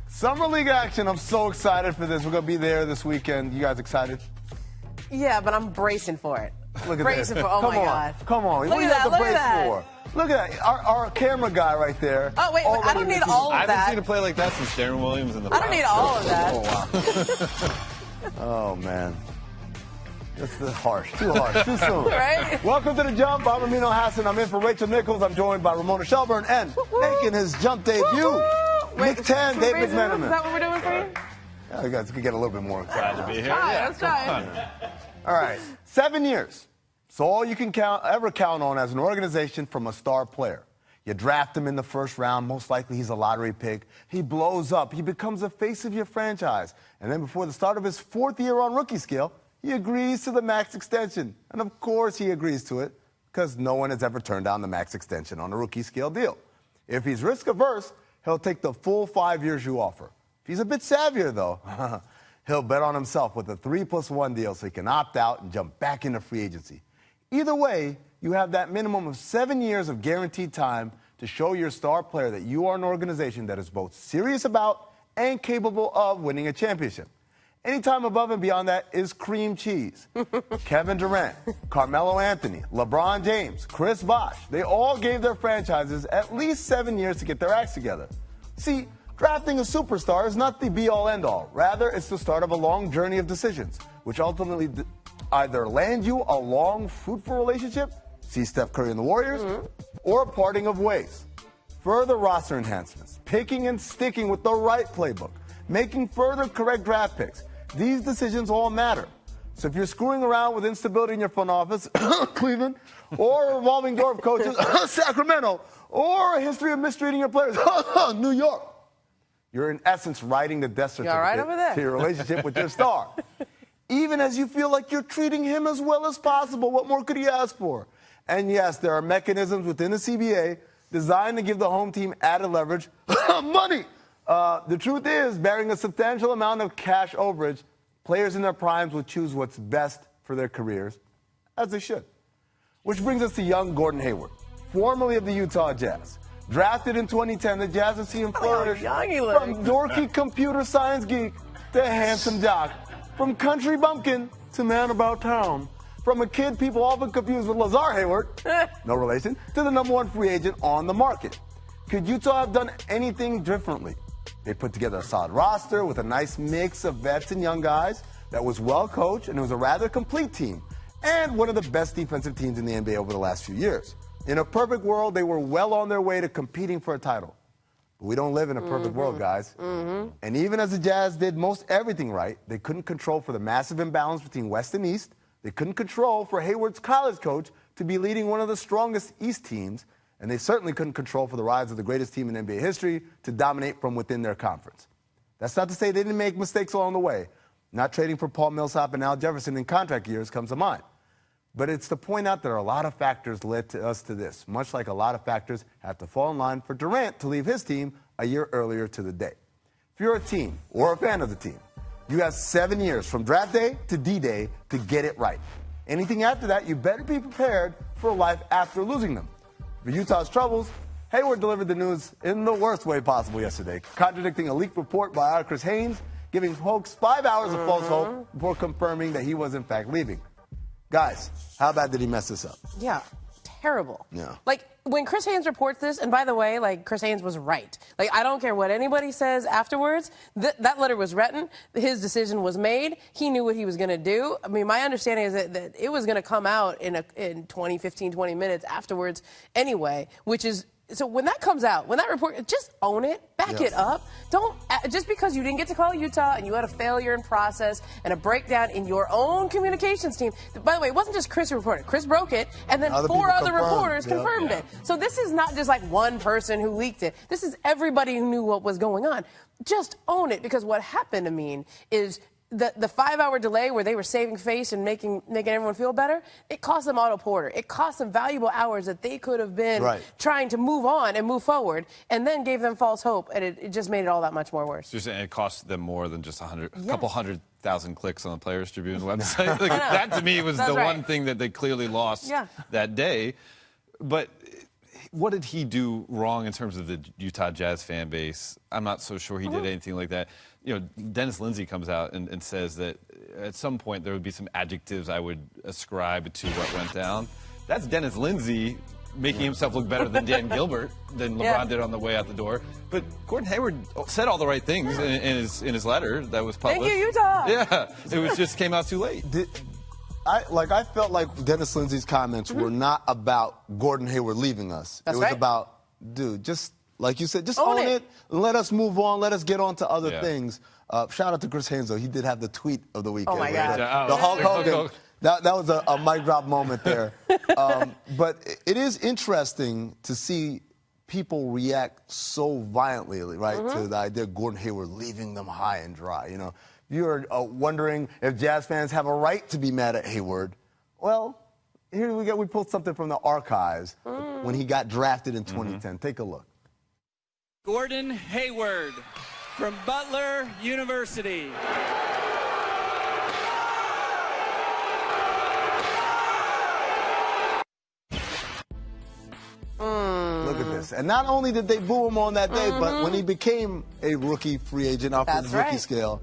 Summer League action. I'm so excited for this. We're going to be there this weekend. You guys excited? Yeah, but I'm bracing for it. Look at bracing this. For, oh, Come my on. God. Come on. Look What do you at have that, to brace look at for? Look at that. Our camera guy right there. Oh, wait, I don't need all I of haven't that. seen a play like that since Darren Williams in the I don't need all of that. Oh, wow. Oh, man. That's harsh. Too harsh. Too soon. Right? Welcome to The Jump. I'm Amino Hassan. I'm in for Rachel Nichols. I'm joined by Ramona Shelburne and making his jump debut, Nick Tan, David McMenamin. Is that what we're doing for you? Yeah, you guys could get a little bit more excited. Glad to be here. Let's try. All right, 7 years. So all you can ever count on as an organization from a star player. You draft him in the first round. Most likely he's a lottery pick. He blows up. He becomes the face of your franchise. And then before the start of his 4th year on rookie scale, he agrees to the max extension. And of course he agrees to it because no one has ever turned down the max extension on a rookie scale deal. If he's risk averse, he'll take the full 5 years you offer. If he's a bit savvier, though, he'll bet on himself with a 3+1 deal so he can opt out and jump back into free agency. Either way, you have that minimum of 7 years of guaranteed time to show your star player that you are an organization that is both serious about and capable of winning a championship. Any time above and beyond that is cream cheese. Kevin Durant, Carmelo Anthony, LeBron James, Chris Bosh, they all gave their franchises at least 7 years to get their acts together. See, drafting a superstar is not the be-all, end-all. Rather, it's the start of a long journey of decisions, which ultimately either land you a long, fruitful relationship, see Steph Curry and the Warriors, or a parting of ways. Further roster enhancements, picking and sticking with the right playbook, making further correct draft picks. These decisions all matter. So if you're screwing around with instability in your front office, Cleveland, or a revolving door of coaches, Sacramento, or a history of mistreating your players, New York, you're in essence writing the death certificate to your relationship with your star. Even as you feel like you're treating him as well as possible, what more could he ask for? And yes, there are mechanisms within the CBA designed to give the home team added leverage. Money! The truth is, bearing a substantial amount of cash overage, players in their primes will choose what's best for their careers, as they should. Which brings us to young Gordon Hayward, formerly of the Utah Jazz. Drafted in 2010, the Jazz have seen him flourish from dorky computer science geek to handsome jock, from country bumpkin to man about town, from a kid people often confuse with Lazar Hayward, no relation, to the #1 free agent on the market. Could Utah have done anything differently? They put together a solid roster with a nice mix of vets and young guys that was well coached, and it was a rather complete team, and one of the best defensive teams in the NBA over the last few years. In a perfect world, they were well on their way to competing for a title. But we don't live in a perfect world, guys. And even as the Jazz did most everything right, they couldn't control for the massive imbalance between West and East. They couldn't control for Hayward's college coach to be leading one of the strongest East teams. And they certainly couldn't control for the rise of the greatest team in NBA history to dominate from within their conference. That's not to say they didn't make mistakes along the way. Not trading for Paul Millsap and Al Jefferson in contract years comes to mind. But it's to point out that a lot of factors led to us to this, much like a lot of factors had to fall in line for Durant to leave his team a year earlier to the day. If you're a team or a fan of the team, you have 7 years from draft day to D-Day to get it right. Anything after that, you better be prepared for a life after losing them. For Utah's troubles, Hayward delivered the news in the worst way possible yesterday, contradicting a leaked report by Chris Haynes, giving folks 5 hours of false hope before confirming that he was in fact leaving. Guys, how bad did he mess this up? Yeah, terrible. Yeah. Like, when Chris Haynes reports this, and by the way, like, Chris Haynes was right. Like, I don't care what anybody says afterwards. That letter was written. His decision was made. He knew what he was going to do. I mean, my understanding is that it was going to come out in 20 minutes afterwards anyway, which is... So when that comes out, when that report, just own it, back it up. Don't, just because you didn't get to call Utah and you had a failure in process and a breakdown in your own communications team. By the way, it wasn't just Chris who reported. Chris broke it, and then 4 other reporters confirmed it. So this is not just like one person who leaked it. This is everybody who knew what was going on. Just own it, because what happened to me is the 5-hour delay where they were saving face and making everyone feel better, it cost them Otto Porter. It cost them valuable hours that they could have been trying to move on and move forward, and then gave them false hope, and it just made it all that much more worse. You're saying it cost them more than just a couple 100,000 clicks on the Players Tribune website? Like, that, to me, was the one thing that they clearly lost that day. But what did he do wrong in terms of the Utah Jazz fan base? I'm not so sure he did anything like that. You know, Dennis Lindsey comes out and says that at some point there would be some adjectives I would ascribe to what went down. That's Dennis Lindsey making himself look better than Dan Gilbert, than LeBron did on the way out the door. But Gordon Hayward said all the right things in his letter that was published. Thank you, Utah. Yeah, it just came out too late. I felt like Dennis Lindsey's comments were not about Gordon Hayward leaving us. That's it was right. about, dude, just like you said, just own it. Let us move on. Let us get on to other things. Shout out to Chris Haynes, though. He did have the tweet of the weekend. Oh, my God. The Hulk Hogan. That was a mic drop moment there. But it is interesting to see people react so violently, right, to the idea of Gordon Hayward leaving them high and dry. You know, you're wondering if Jazz fans have a right to be mad at Hayward. Well, here we go. We pulled something from the archives when he got drafted in 2010. Take a look. Gordon Hayward from Butler University. Look at this. And not only did they boo him on that day, but when he became a rookie free agent off his rookie scale,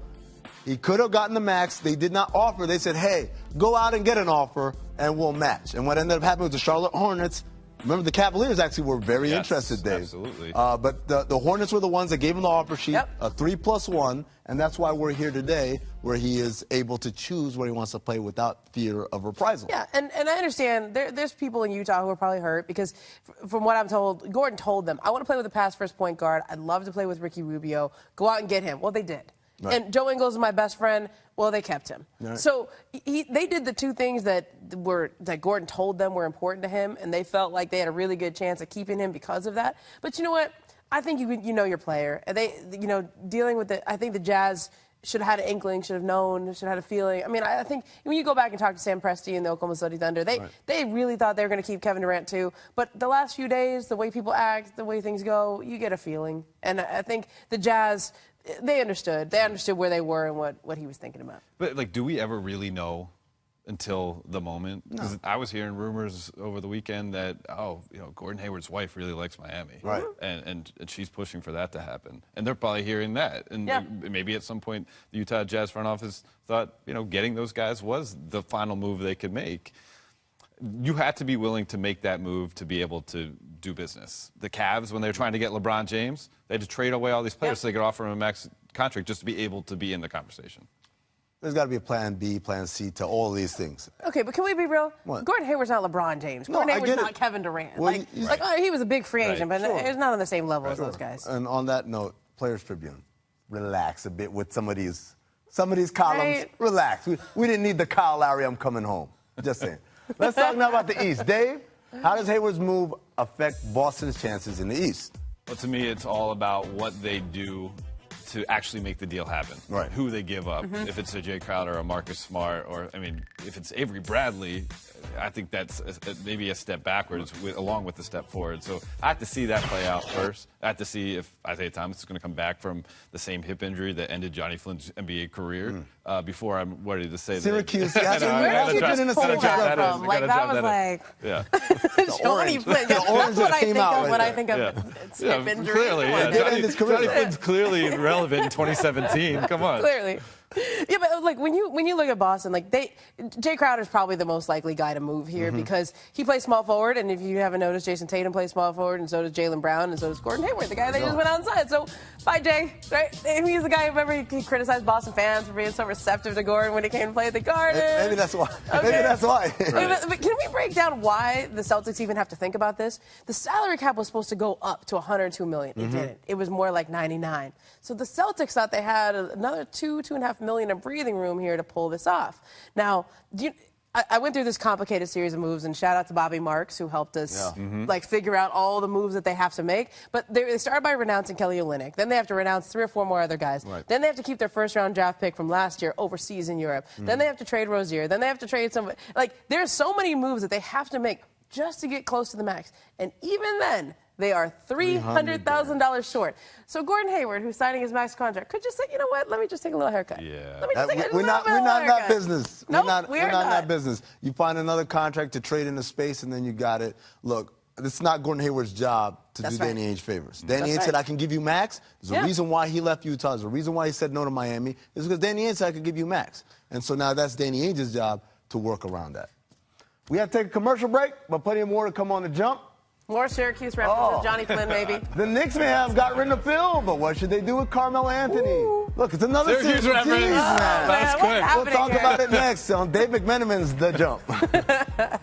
he could have gotten the max. They did not offer. They said, hey, go out and get an offer and we'll match. And what ended up happening with the Charlotte Hornets, remember the Cavaliers actually were very interested, Dave. Absolutely. But the Hornets were the ones that gave him the offer sheet, a 3+1, and that's why we're here today, where he is able to choose where he wants to play without fear of reprisal. Yeah, and I understand there's people in Utah who are probably hurt because, from what I'm told, Gordon told them, I want to play with a pass-first point guard. I'd love to play with Ricky Rubio. Go out and get him. Well, they did. Right. And Joe Ingles is my best friend. Well, they kept him. Right. So they did the two things that Gordon told them were important to him, and they felt like they had a really good chance of keeping him because of that. But you know what? I think you know your player. And dealing with it, I think the Jazz should have had an inkling, should have known, should have had a feeling. I mean, I think when you go back and talk to Sam Presti and the Oklahoma City Thunder, they really thought they were going to keep Kevin Durant too. But the last few days, the way people act, the way things go, you get a feeling. And I think the Jazz, they understood. They understood where they were and what he was thinking about. But, do we ever really know until the moment? No. 'Cause I was hearing rumors over the weekend that, Gordon Hayward's wife really likes Miami. Right. And she's pushing for that to happen. And they're probably hearing that. And maybe at some point the Utah Jazz front office thought, getting those guys was the final move they could make. You had to be willing to make that move to be able to do business. The Cavs, when they were trying to get LeBron James, they had to trade away all these players so they could offer him a max contract just to be able to be in the conversation. There's got to be a plan B, plan C to all of these things. Okay, but can we be real? What? Gordon Hayward's not LeBron James. No, Gordon Hayward's I get not it. Kevin Durant. Well, he was a big free agent, but Sure. he's not on the same level as those guys. And on that note, Players Tribune, relax a bit with some of these columns. Right. Relax. We didn't need the Kyle Lowry, I'm coming home. Just saying. Let's talk now about the East. Dave, how does Hayward's move affect Boston's chances in the East? Well, to me, it's all about what they do to actually make the deal happen. Right. Who they give up. If it's a Jay Crowder or a Marcus Smart, or, if it's Avery Bradley, I think that's maybe a step backwards along with the step forward. So I have to see that play out first. I have to see if Isaiah Thomas is going to come back from the same hip injury that ended Johnny Flynn's NBA career before I'm ready to say Syracuse. that. Where did you just pull that from? Like, that was like... Yeah. Johnny Flynn. orange That's what I came think out of right when I there. think of hip injury. Clearly, Come on, yeah. Johnny Flynn's clearly relevant in 2017. Come on. Clearly. Yeah, but when you look at Boston, Jay Crowder's probably the most likely guy to move here because he plays small forward, and if you haven't noticed, Jason Tatum plays small forward, and so does Jaylen Brown, and so does Gordon Hayward, the guy that just went outside. So, bye, Jay. Right? And he's the guy. Remember, he criticized Boston fans for being so receptive to Gordon when he came to play at the Garden. Maybe that's why. Okay. Maybe that's why. But can we break down why the Celtics even have to think about this? The salary cap was supposed to go up to $102 million. It didn't. It was more like $99. So the Celtics thought they had another $2.5 million of breathing room here to pull this off. Now, I went through this complicated series of moves, and shout out to Bobby Marks, who helped us figure out all the moves that they have to make. But they started by renouncing Kelly Olynyk. Then they have to renounce 3 or 4 more other guys. Right. Then they have to keep their first-round draft pick from last year overseas in Europe. Then they have to trade Rozier. Then they have to trade somebody. There's so many moves that they have to make just to get close to the max. And even then, they are $300,000 short. So Gordon Hayward, who's signing his max contract, could just say, you know what, let me just take a little haircut. Yeah. Let me just take a We're little not bit in of that haircut. business. Nope, we're not in that business. You find another contract to trade into space, and then you got it. Look, it's not Gordon Hayward's job to That's do right. Danny Ainge favors. Danny That's Ainge said, right. I can give you max. There's a reason why he left Utah. There's a reason why he said no to Miami. It's because Danny Ainge said I could give you max. And so now that's Danny Ainge's job to work around that. We have to take a commercial break, but plenty more to come on the jump. More Syracuse references, Johnny Flynn, maybe. The Knicks may have got rid of Phil, but what should they do with Carmelo Anthony? Ooh. Look, it's another Syracuse team. reference. Oh, man, That's what's good. We'll happening talk here? about it next on Dave McMenamin's The Jump.